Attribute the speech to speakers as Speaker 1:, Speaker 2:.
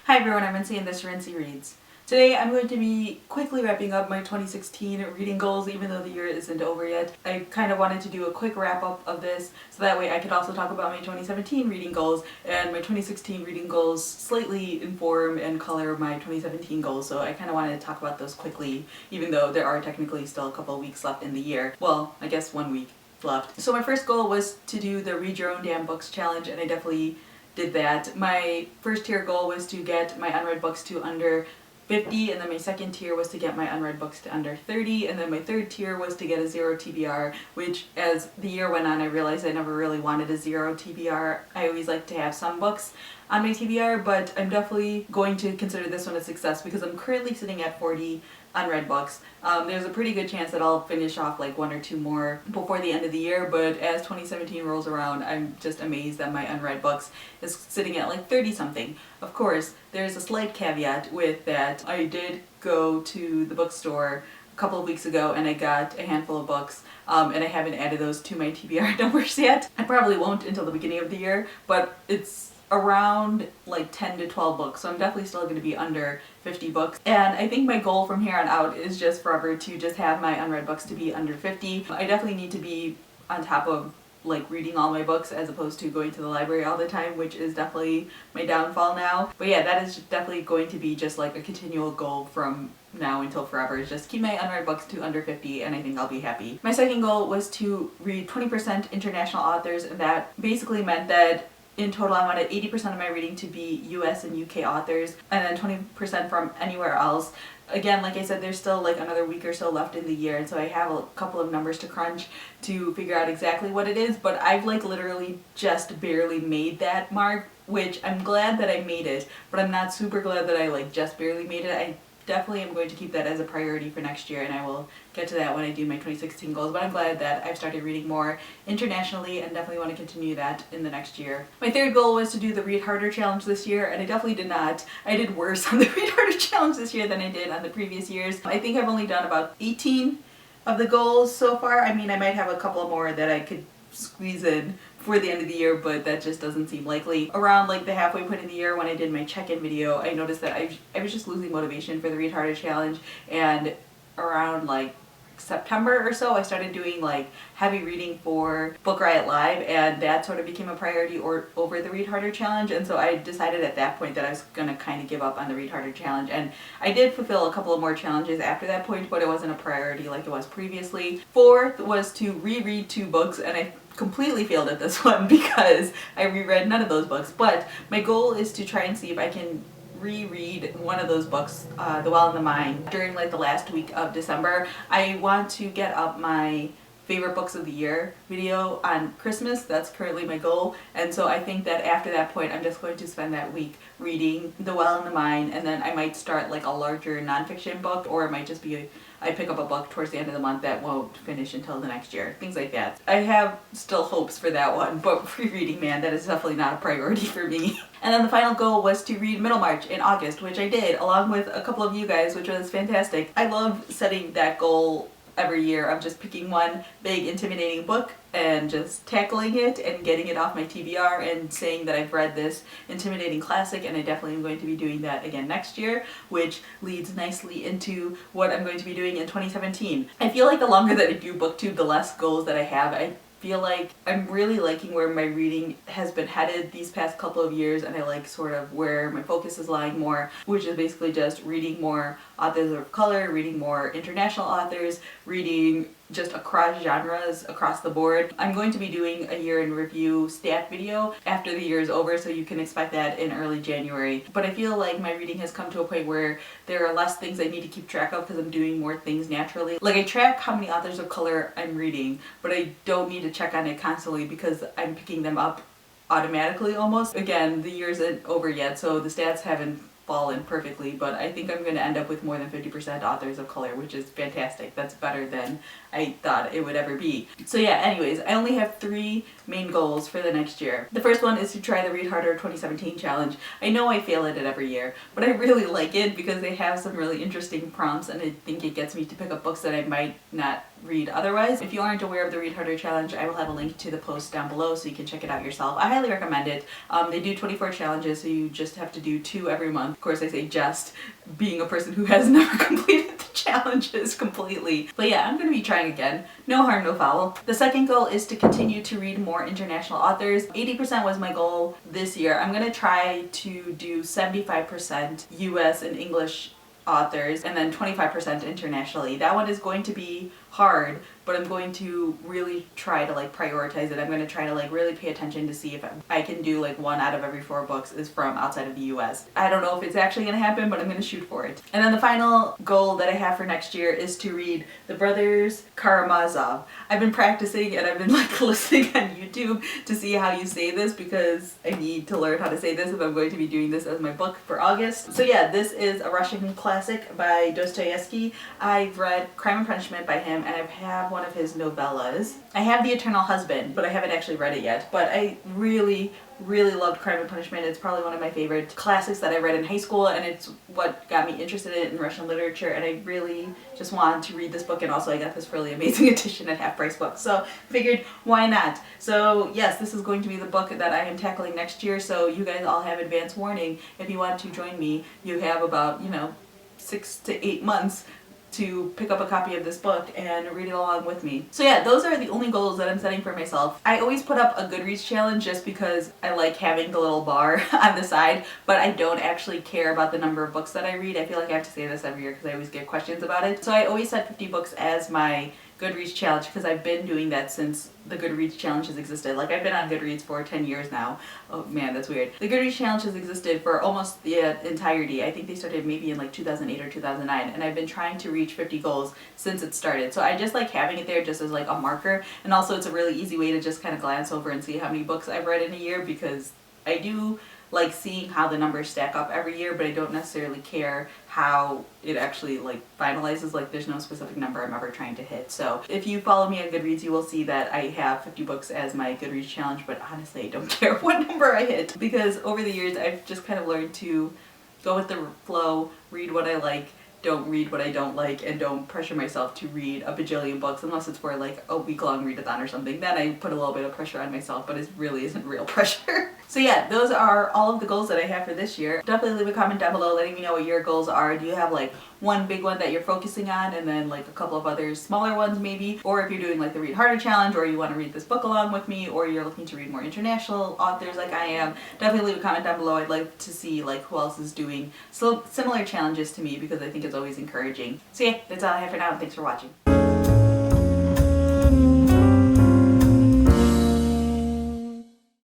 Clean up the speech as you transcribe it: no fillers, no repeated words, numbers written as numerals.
Speaker 1: Hi everyone, I'm Rincey and this is Rincey Reads. Today I'm going to be quickly wrapping up my 2016 reading goals even though the year isn't over yet. I kind of wanted to do a quick wrap up of this so that way I could also talk about my 2017 reading goals, and my 2016 reading goals slightly inform and color my 2017 goals, so I kind of wanted to talk about those quickly even though there are technically still a couple of weeks left in the year. Well, I guess 1 week left. So my first goal was to do the Read Your Own Damn Books challenge, and I definitely did that. My first tier goal was to get my unread books to under 50, and then my second tier was to get my unread books to under 30, and then my third tier was to get a 0 TBR, which as the year went on I realized I never really wanted a 0 TBR. I always like to have some books on my TBR, but I'm definitely going to consider this one a success because I'm currently sitting at 40 unread books. There's a pretty good chance that I'll finish off like 1 or 2 more before the end of the year, but as 2017 rolls around, I'm just amazed that my unread books is sitting at like 30 something. Of course, there's a slight caveat with that. I did go to the bookstore a couple of weeks ago and I got a handful of books, and I haven't added those to my TBR numbers yet. I probably won't until the beginning of the year, but it's around like 10 to 12 books, so I'm definitely still going to be under 50 books. And I think my goal from here on out is just forever to just have my unread books to be under 50. I definitely need to be on top of like reading all my books as opposed to going to the library all the time, which is definitely my downfall now. But yeah, that is definitely going to be just like a continual goal from now until forever, is just keep my unread books to under 50 and I think I'll be happy. My second goal was to read 20% international authors, and that basically meant that in total, I wanted 80% of my reading to be US and UK authors, and then 20% from anywhere else. Again, like I said, there's still like another week or so left in the year, and so I have a couple of numbers to crunch to figure out exactly what it is, but I've like literally just barely made that mark, which I'm glad that I made it, but I'm not super glad that I like just barely made it. I definitely am going to keep that as a priority for next year, and I will get to that when I do my 2016 goals, but I'm glad that I've started reading more internationally and definitely want to continue that in the next year. My third goal was to do the Read Harder challenge this year, and I definitely did not. I did worse on the Read Harder challenge this year than I did on the previous years. I think I've only done about 18 of the goals so far. I mean, I might have a couple more that I could squeeze in for the end of the year, but that just doesn't seem likely. Around like the halfway point in the year when I did my check-in video, I noticed that I was just losing motivation for the Read Harder challenge, and around like September or so I started doing like heavy reading for Book Riot Live, and that sort of became a priority over the Read Harder challenge, and so I decided at that point that I was gonna kind of give up on the Read Harder challenge, and I did fulfill a couple of more challenges after that point, but it wasn't a priority like it was previously. Fourth was to reread 2 books, and I completely failed at this one because I reread none of those books, but my goal is to try and see if I can reread one of those books, The Well and the Mind, during like the last week of December. I want to get up my favorite books of the year video on Christmas. That's currently my goal, and so I think that after that point I'm just going to spend that week reading The Well and the Mind, and then I might start like a larger nonfiction book, or it might just be I pick up a book towards the end of the month that won't finish until the next year. Things like that. I have still hopes for that one, but rereading, man, that is definitely not a priority for me. And then the final goal was to read Middlemarch in August, which I did along with a couple of you guys, which was fantastic. I love setting that goal every year of just picking one big intimidating book and just tackling it and getting it off my TBR and saying that I've read this intimidating classic, and I definitely am going to be doing that again next year, which leads nicely into what I'm going to be doing in 2017. I feel like the longer that I do booktube, the less goals that I have. I feel like I'm really liking where my reading has been headed these past couple of years, and I like sort of where my focus is lying more, which is basically just reading more authors of color, reading more international authors, reading just across genres, across the board. I'm going to be doing a year in review stat video after the year is over, so you can expect that in early January. But I feel like my reading has come to a point where there are less things I need to keep track of because I'm doing more things naturally. Like I track how many authors of color I'm reading, but I don't need to check on it constantly because I'm picking them up automatically almost. Again, the year isn't over yet, so the stats haven't fallen perfectly, but I think I'm going to end up with more than 50% authors of color, which is fantastic. That's better than I thought it would ever be. So yeah, anyways, I only have 3 main goals for the next year. The first one is to try the Read Harder 2017 challenge. I know I fail at it every year, but I really like it because they have some really interesting prompts, and I think it gets me to pick up books that I might not read otherwise. If you aren't aware of the Read Harder challenge, I will have a link to the post down below so you can check it out yourself. I highly recommend it. They do 24 challenges, so you just have to do 2 every month. Of course, I say just, being a person who has never completed the challenges completely. But yeah, I'm going to be trying again. No harm, no foul. The second goal is to continue to read more international authors. 80% was my goal this year. I'm going to try to do 75% US and English authors and then 25% internationally. That one is going to be hard, but I'm going to really try to like prioritize it. I'm going to try to like really pay attention to see if I can do like 1 out of every 4 books is from outside of the US. I don't know if it's actually going to happen, but I'm going to shoot for it. And then the final goal that I have for next year is to read The Brothers Karamazov. I've been practicing and I've been like listening on YouTube to see how you say this because I need to learn how to say this if I'm going to be doing this as my book for August. So yeah, this is a Russian classic by Dostoevsky. I've read Crime and Punishment by him, and I have one of his novellas. I have The Eternal Husband, but I haven't actually read it yet. But I really loved Crime and Punishment. It's probably one of my favorite classics that I read in high school, and it's what got me interested in Russian literature, and I really just wanted to read this book, and also I got this really amazing edition at Half Price Books, so I figured why not? So yes, this is going to be the book that I am tackling next year, so you guys all have advance warning. If you want to join me, you have about, 6 to 8 months to pick up a copy of this book and read it along with me. So yeah, those are the only goals that I'm setting for myself. I always put up a Goodreads challenge just because I like having the little bar on the side, but I don't actually care about the number of books that I read. I feel like I have to say this every year because I always get questions about it. So I always set 50 books as my Goodreads challenge because I've been doing that since the Goodreads challenge has existed. Like, I've been on Goodreads for 10 years now. Oh man, that's weird. The Goodreads challenge has existed for almost the entirety. I think they started maybe in like 2008 or 2009, and I've been trying to reach 50 goals since it started. So I just like having it there just as like a marker, and also it's a really easy way to just kind of glance over and see how many books I've read in a year, because I do like seeing how the numbers stack up every year, but I don't necessarily care how it actually like finalizes. Like, there's no specific number I'm ever trying to hit. So if you follow me on Goodreads, you will see that I have 50 books as my Goodreads challenge, but honestly I don't care what number I hit, because over the years I've just kind of learned to go with the flow, read what I like, don't read what I don't like, and don't pressure myself to read a bajillion books unless it's for like a week-long readathon or something. Then I put a little bit of pressure on myself, but it really isn't real pressure. So yeah, those are all of the goals that I have for this year. Definitely leave a comment down below letting me know what your goals are. Do you have like one big one that you're focusing on and then like a couple of other smaller ones maybe? Or if you're doing like the Read Harder challenge, or you want to read this book along with me, or you're looking to read more international authors like I am, definitely leave a comment down below. I'd like to see like who else is doing similar challenges to me, because I think it's always encouraging. So yeah, that's all I have for now, and thanks for watching.